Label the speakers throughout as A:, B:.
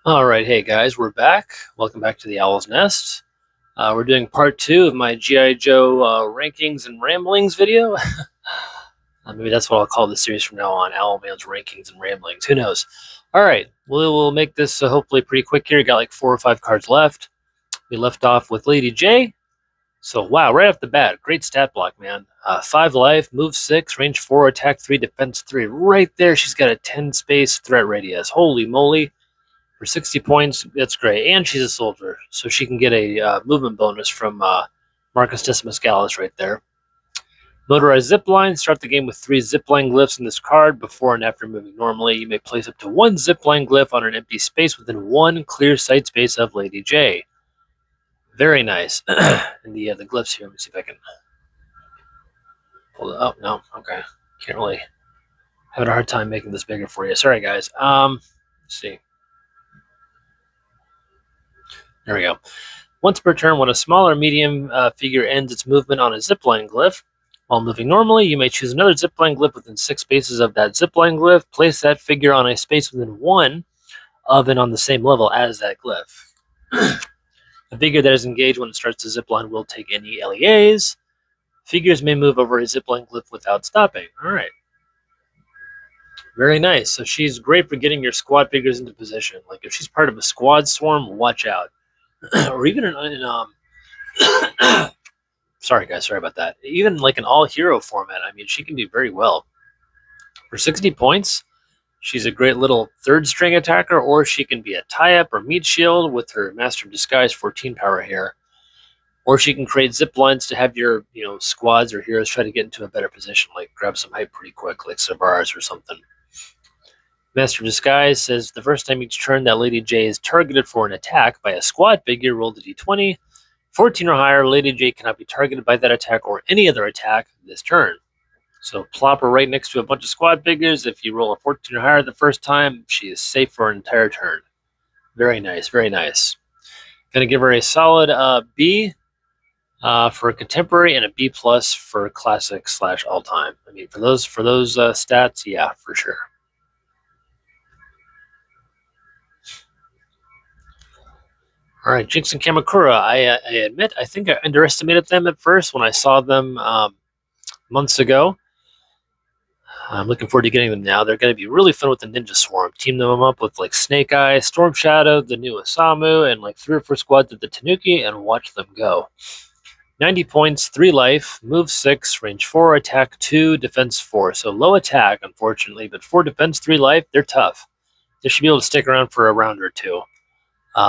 A: All right, hey guys, we're back. Welcome back to the Owl's Nest. We're doing part 2 of my G.I. Joe rankings and ramblings video. Maybe that's what I'll call the series from now on, Owlman's Rankings and Ramblings. Who knows? All right, we'll make this hopefully pretty quick here. Got like 4 or 5 cards left. We left off with Lady J. So, wow, right off the bat, great stat block, man. 5 life, move 6, range 4, attack 3, defense 3. Right there, she's got a 10 space threat radius. Holy moly. For 60 points, that's great. And she's a soldier, so she can get a movement bonus from Marcus Decimus Gallus right there. Motorized zipline. Start the game with 3 zipline glyphs in this card. Before and after moving normally, you may place up to 1 zipline glyph on an empty space within 1 clear sight space of Lady J. Very nice. And the glyphs here, let me see if I can pull it up. No, okay. Can't really. Having a hard time making this bigger for you. Sorry, guys. Let's see. There we go. Once per turn, when a small or medium figure ends its movement on a zipline glyph, while moving normally, you may choose another zipline glyph within 6 spaces of that zipline glyph. Place that figure on a space within 1 of and on the same level as that glyph. A figure that is engaged when it starts the zipline will take any LEAs. Figures may move over a zipline glyph without stopping. All right. Very nice. So she's great for getting your squad figures into position. Like if she's part of a squad swarm, watch out. Or even sorry guys, sorry about that. Even like an all-hero format, I mean, she can do very well. For 60 points, she's a great little third-string attacker, or she can be a tie-up or meat shield with her Master of Disguise 14 power here. Or she can create zip lines to have your squads or heroes try to get into a better position, like grab some hype pretty quick, like Savaras or something. Master of Disguise says the first time each turn that Lady J is targeted for an attack by a squad figure, roll the d20. 14 or higher, Lady J cannot be targeted by that attack or any other attack this turn. So plop her right next to a bunch of squad figures. If you roll a 14 or higher the first time, she is safe for an entire turn. Very nice, very nice. Gonna give her a solid B for contemporary and a B plus for classic / all time. I mean, for those stats, yeah, for sure. All right, Jinx and Kamakura. I admit, I think I underestimated them at first when I saw them months ago. I'm looking forward to getting them now. They're going to be really fun with the Ninja Swarm. Team them up with like Snake Eye, Storm Shadow, the new Osamu, and like 3 or 4 squads of the Tanuki, and watch them go. 90 points, 3 life, move 6, range 4, attack 2, defense 4. So low attack, unfortunately, but 4 defense, 3 life, they're tough. They should be able to stick around for a round or two.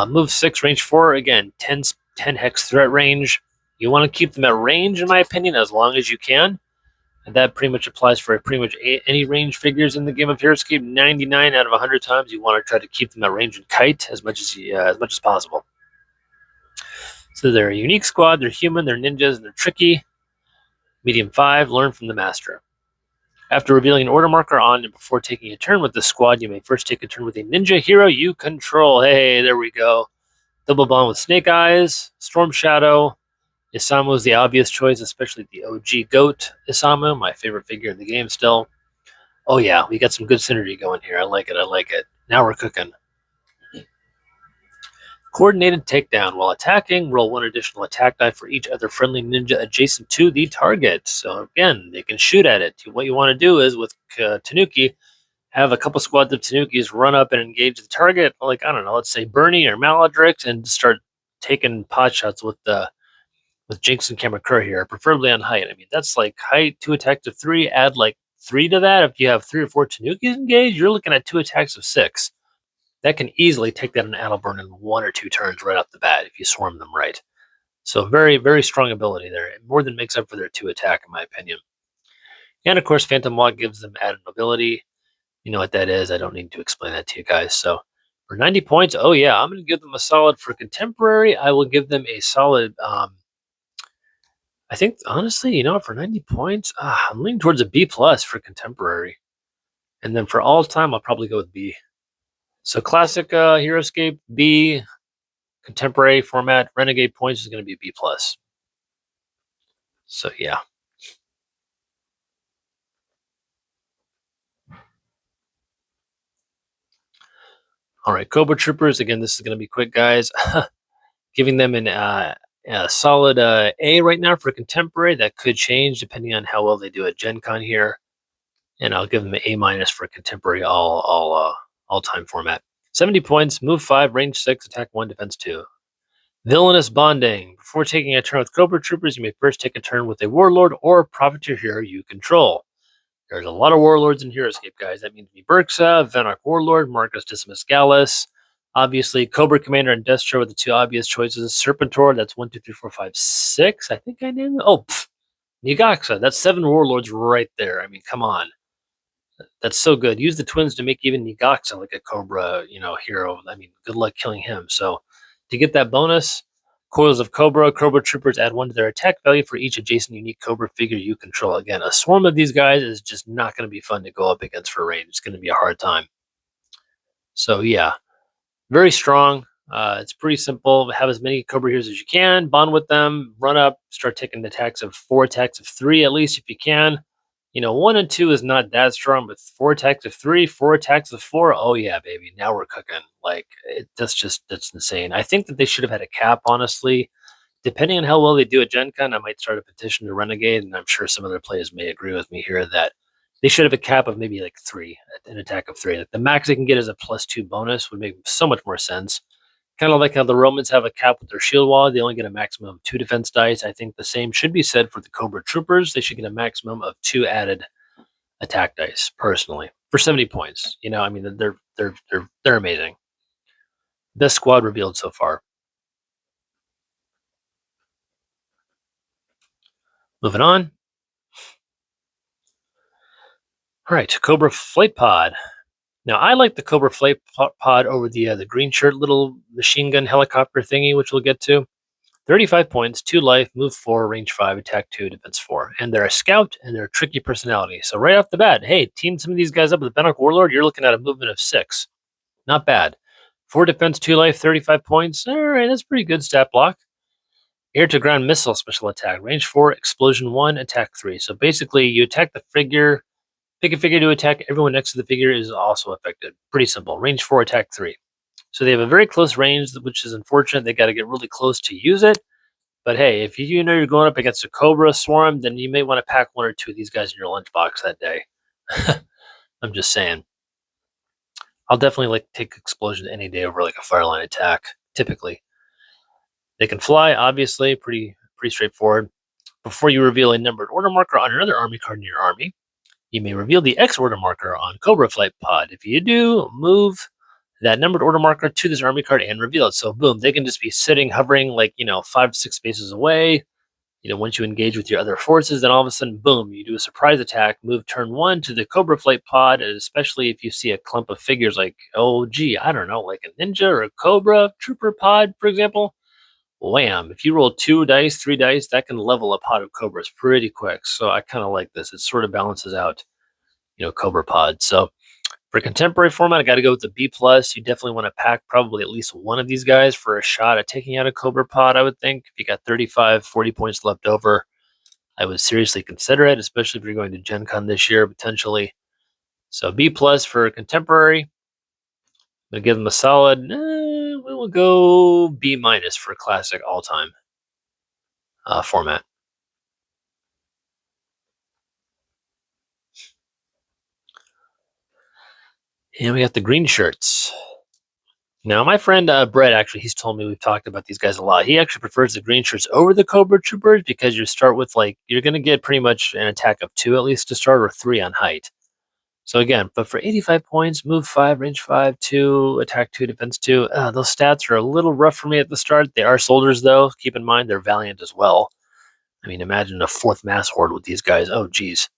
A: Move 6, range 4, again, 10 hex threat range. You want to keep them at range, in my opinion, as long as you can. And that pretty much applies for pretty much any range figures in the game of Heroescape. 99 out of 100 times, you want to try to keep them at range and kite as much as possible. So they're a unique squad. They're human. They're ninjas. And they're tricky. Medium 5. Learn from the master. After revealing an order marker on and before taking a turn with the squad, you may first take a turn with a ninja hero you control. Hey, there we go. Double bond with Snake Eyes, Storm Shadow. Isamu is the obvious choice, especially the OG GOAT Isamu, my favorite figure in the game still. Oh yeah, we got some good synergy going here. I like it, I like it. Now we're cooking. Coordinated takedown. While attacking, roll 1 additional attack die for each other friendly ninja adjacent to the target. So again, they can shoot at it. What you want to do is, with Tanuki, have a couple squads of Tanukis run up and engage the target, like, I don't know, let's say Bernie or Maladrix, and start taking pot shots with Jinx and Kamakura here, preferably on height. I mean, that's like height, 2 attacks of 3, add like 3 to that. If you have 3 or 4 Tanukis engaged, you're looking at 2 attacks of 6. That can easily take that an Adelburn in 1 or 2 turns right off the bat if you swarm them right. So very, very strong ability there. It more than makes up for their 2 attack, in my opinion. And of course, Phantom Walk gives them added mobility. You know what that is. I don't need to explain that to you guys. So for 90 points, oh yeah, I'm going to give them a solid for contemporary. I will give them a solid, I think, honestly, for 90 points, I'm leaning towards a B plus for contemporary. And then for all time, I'll probably go with B. So classic Heroescape, B. Contemporary format, Renegade points is going to be B plus. So yeah. All right, Cobra Troopers. Again, this is going to be quick, guys. Giving them a solid A right now for contemporary. That could change depending on how well they do at Gen Con here. And I'll give them an A minus for contemporary all time format. 70 points, move 5, range 6, attack 1, defense 2. Villainous bonding. Before taking a turn with Cobra Troopers, you may first take a turn with a warlord or profiteer hero you control. There's a lot of warlords in Heroescape, guys. That means Berxa, Venarch Warlord, Marcus Decimus Gallus. Obviously, Cobra Commander and Destro are the two obvious choices. Serpentor, that's 1, 2, 3, 4, 5, 6. I think I named it. Oh, Nigaxa, that's 7 warlords right there. I mean, come on. That's so good. Use the twins to make even Nigaxa like a Cobra, hero. I mean, good luck killing him. So to get that bonus, Coils of Cobra, Cobra Troopers add 1 to their attack value for each adjacent unique Cobra figure you control. Again, a swarm of these guys is just not going to be fun to go up against for range. It's going to be a hard time. So yeah, very strong. It's pretty simple. Have as many Cobra heroes as you can. Bond with them. Run up. Start taking attacks of 4, attacks of 3 at least if you can. 1 and 2 is not that strong, but 4 attacks of 3, 4 attacks of 4. Oh yeah, baby. Now we're cooking. Like that's insane. I think that they should have had a cap, honestly. Depending on how well they do at Gen Con, I might start a petition to Renegade, and I'm sure some other players may agree with me here that they should have a cap of maybe like 3, an attack of 3. Like the max they can get is a +2 bonus would make so much more sense. Kind of like how the Romans have a cap with their shield wall. They only get a maximum of 2 defense dice. I think the same should be said for the Cobra Troopers. They should get a maximum of 2 added attack dice, personally, for 70 points. I mean, they're amazing. Best squad revealed so far. Moving on. All right, Cobra Flight Pod. Now, I like the Cobra Flight Pod over the green shirt little machine gun helicopter thingy, which we'll get to. 35 points, 2 life, move 4, range 5, attack 2, defense 4. And they're a scout, and they're a tricky personality. So right off the bat, hey, team some of these guys up with Venarch Warlord, you're looking at a movement of 6. Not bad. 4 defense, 2 life, 35 points. All right, that's pretty good stat block. Air-to-ground missile special attack. Range 4, explosion 1, attack 3. So basically, you attack the figure, pick a figure to attack, everyone next to the figure is also affected. Pretty simple. Range 4, attack 3. So they have a very close range, which is unfortunate. They got to get really close to use it. But hey, if you know you're going up against a Cobra swarm, then you may want to pack 1 or 2 of these guys in your lunchbox that day. I'm just saying. I'll definitely take explosion any day over like a fireline attack, typically. They can fly, obviously, pretty straightforward. Before you reveal a numbered order marker on another army card in your army, you may reveal the X order marker on Cobra Flight Pod. If you do, move that numbered order marker to this army card and reveal it. So boom, they can just be sitting, hovering 5 to 6 spaces away. Once you engage with your other forces, then all of a sudden, boom, you do a surprise attack, move turn 1 to the Cobra Flight Pod, and especially if you see a clump of figures like, I don't know, like a ninja or a Cobra Trooper Pod, for example. Wham! If you roll 2 dice, 3 dice, that can level a pod of Cobras pretty quick. So I kind of like this. It sort of balances out, Cobra Pod. So for contemporary format, I got to go with the B+. You definitely want to pack probably at least 1 of these guys for a shot at taking out a Cobra Pod, I would think. If you got 35, 40 points left over, I would seriously consider it, especially if you're going to Gen Con this year, potentially. So B+ for contemporary. I'm going to give them a solid, we will go B- for classic all-time format. And we got the green shirts. Now, my friend Brett, actually, he's told me we've talked about these guys a lot. He actually prefers the green shirts over the Cobra Troopers because you start with, you're going to get pretty much an attack of 2 at least to start, or 3 on height. So again, but for 85 points, move 5, range 5, 2, attack 2, defense 2. Those stats are a little rough for me at the start. They are soldiers, though. Keep in mind, they're valiant as well. I mean, imagine a 4th mass horde with these guys. Oh, geez.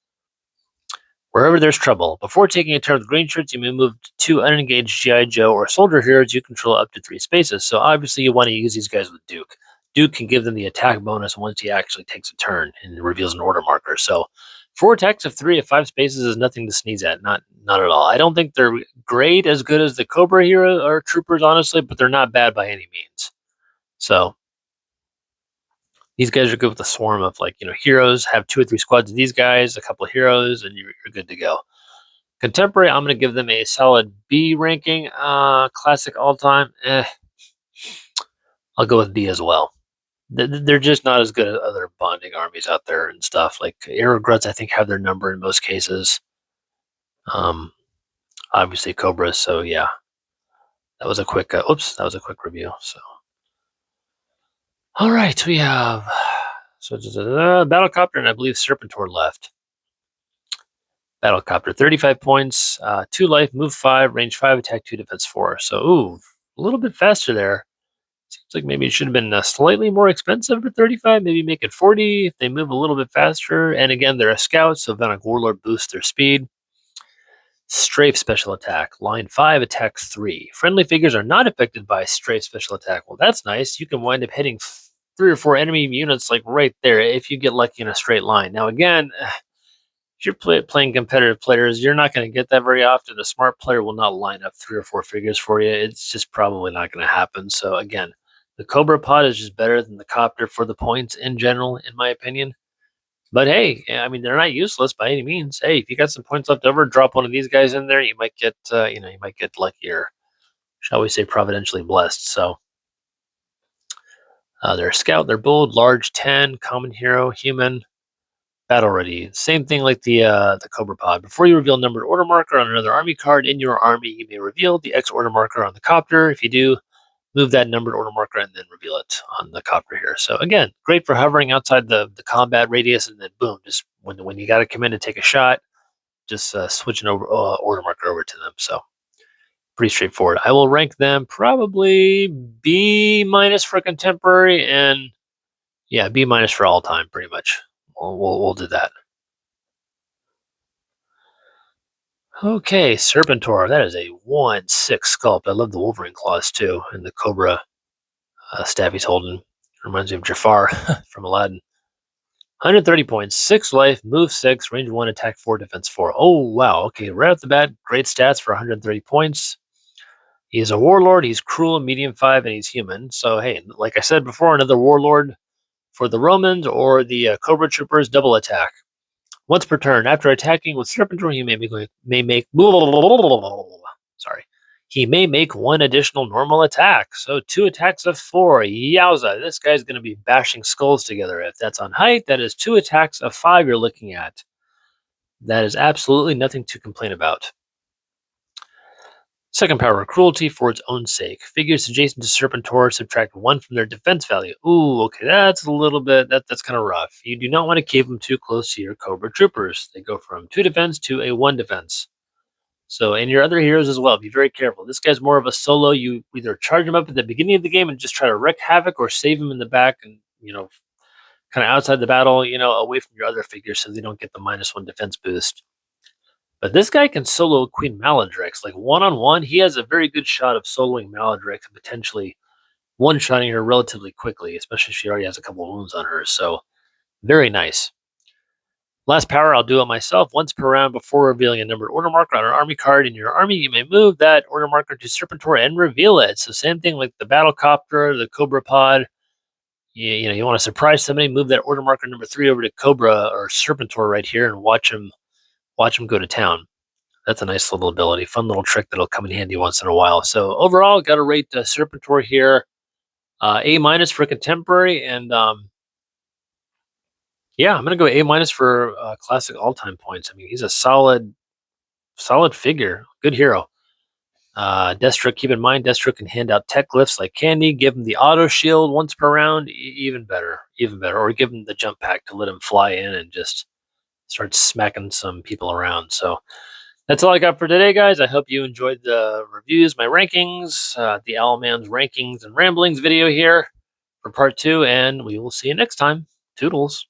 A: Wherever there's trouble. Before taking a turn with green shirts, you may move 2 unengaged G.I. Joe or soldier heroes you control up to 3 spaces. So obviously you want to use these guys with Duke. Duke can give them the attack bonus once he actually takes a turn and reveals an order marker. So 4 attacks of 3 at 5 spaces is nothing to sneeze at. Not at all. I don't think they're great, as good as the Cobra hero or troopers, honestly, but they're not bad by any means. So these guys are good with a swarm of heroes. Have 2 or 3 squads of these guys, a couple of heroes, and you're good to go. Contemporary, I'm going to give them a solid B ranking. Classic all time, I'll go with B as well. They're just not as good as other bonding armies out there and stuff. Like Aerogruts, I think have their number in most cases. Um, Obviously Cobras. So yeah, that was a quick. Oops, that was a quick review. So all right, we have Battlecopter and I believe Serpentor left. Battlecopter, 35 points, 2 life, move 5, range 5, attack 2, defense 4. So ooh, a little bit faster there. Seems like maybe it should have been slightly more expensive for 35. Maybe make it 40 if they move a little bit faster. And again, they're a scout, so Venic Warlord boosts their speed. Strafe special attack. Line 5, attack 3. Friendly figures are not affected by strafe special attack. Well, that's nice. You can wind up hitting 3 or 4 enemy units like right there if you get lucky in a straight line. Now, again, if you're playing competitive players, you're not going to get that very often. A smart player will not line up 3 or 4 figures for you. It's just probably not going to happen. So, again, the Cobra Pod is just better than the Copter for the points in general, in my opinion. But hey, I mean, they're not useless by any means. Hey, if you got some points left over, drop one of these guys in there. You might get, you might get luckier. Shall we say, providentially blessed? So they're a scout. They're bold, large, 10, common hero, human, battle ready. Same thing like the Cobra Pod. Before you reveal numbered order marker on another army card in your army, you may reveal the X order marker on the Copter. If you do, move that numbered order marker and then reveal it on the Copter here. So again, great for hovering outside the combat radius, and then boom, just when you got to come in to take a shot, just switching over order marker over to them. So pretty straightforward. I will rank them probably B minus for contemporary, and yeah, B minus for all time. Pretty much, we'll do that. Okay, Serpentor. That is a 1/6 sculpt. I love the Wolverine claws too, and the Cobra staff he's holding. Reminds me of Jafar from Aladdin. 130 points, 6 life, move 6, range 1, attack 4, defense 4. Oh, wow. Okay, right off the bat, great stats for 130 points. He's a warlord, he's cruel, medium 5, and he's human. So, hey, like I said before, another warlord for the Romans or the Cobra Troopers, double attack. Once per turn, after attacking with Serpentor, he may make sorry. He may make 1 additional normal attack. So 2 attacks of 4. Yowza, this guy's going to be bashing skulls together. If that's on height, that is 2 attacks of 5 you're looking at. That is absolutely nothing to complain about. Second power, cruelty for its own sake. Figures adjacent to Serpentor subtract 1 from their defense value. Ooh, okay, that's a little bit, that's kind of rough. You do not want to keep them too close to your Cobra Troopers. They go from 2 defense to a 1 defense. So, and your other heroes as well, be very careful. This guy's more of a solo. You either charge him up at the beginning of the game and just try to wreak havoc, or save him in the back and, kind of outside the battle, away from your other figures so they don't get the -1 defense boost. But this guy can solo Queen Maladrix. Like one-on-one, he has a very good shot of soloing Maladrix and potentially one-shotting her relatively quickly, especially if she already has a couple of wounds on her. So, very nice. Last power, I'll do it myself. Once per round before revealing a numbered order marker on an army card in your army, you may move that order marker to Serpentor and reveal it. So same thing like the Battlecopter, the Cobra Pod. You want to surprise somebody, move that order marker number 3 over to Cobra or Serpentor right here and watch him go to town. That's a nice little ability, fun little trick that'll come in handy once in a while. So overall, got to rate Serpentor here A minus for contemporary, and yeah, I'm gonna go A minus for classic all time points. I mean, he's a solid figure, good hero. Deathstroke, keep in mind, Deathstroke can hand out tech glyphs like candy, give him the auto shield once per round, even better. Or give him the jump pack to let him fly in and just start smacking some people around. So that's all I got for today, guys. I hope you enjoyed the reviews, my rankings, the Owlman's rankings and ramblings video here for part 2, and we will see you next time. Toodles.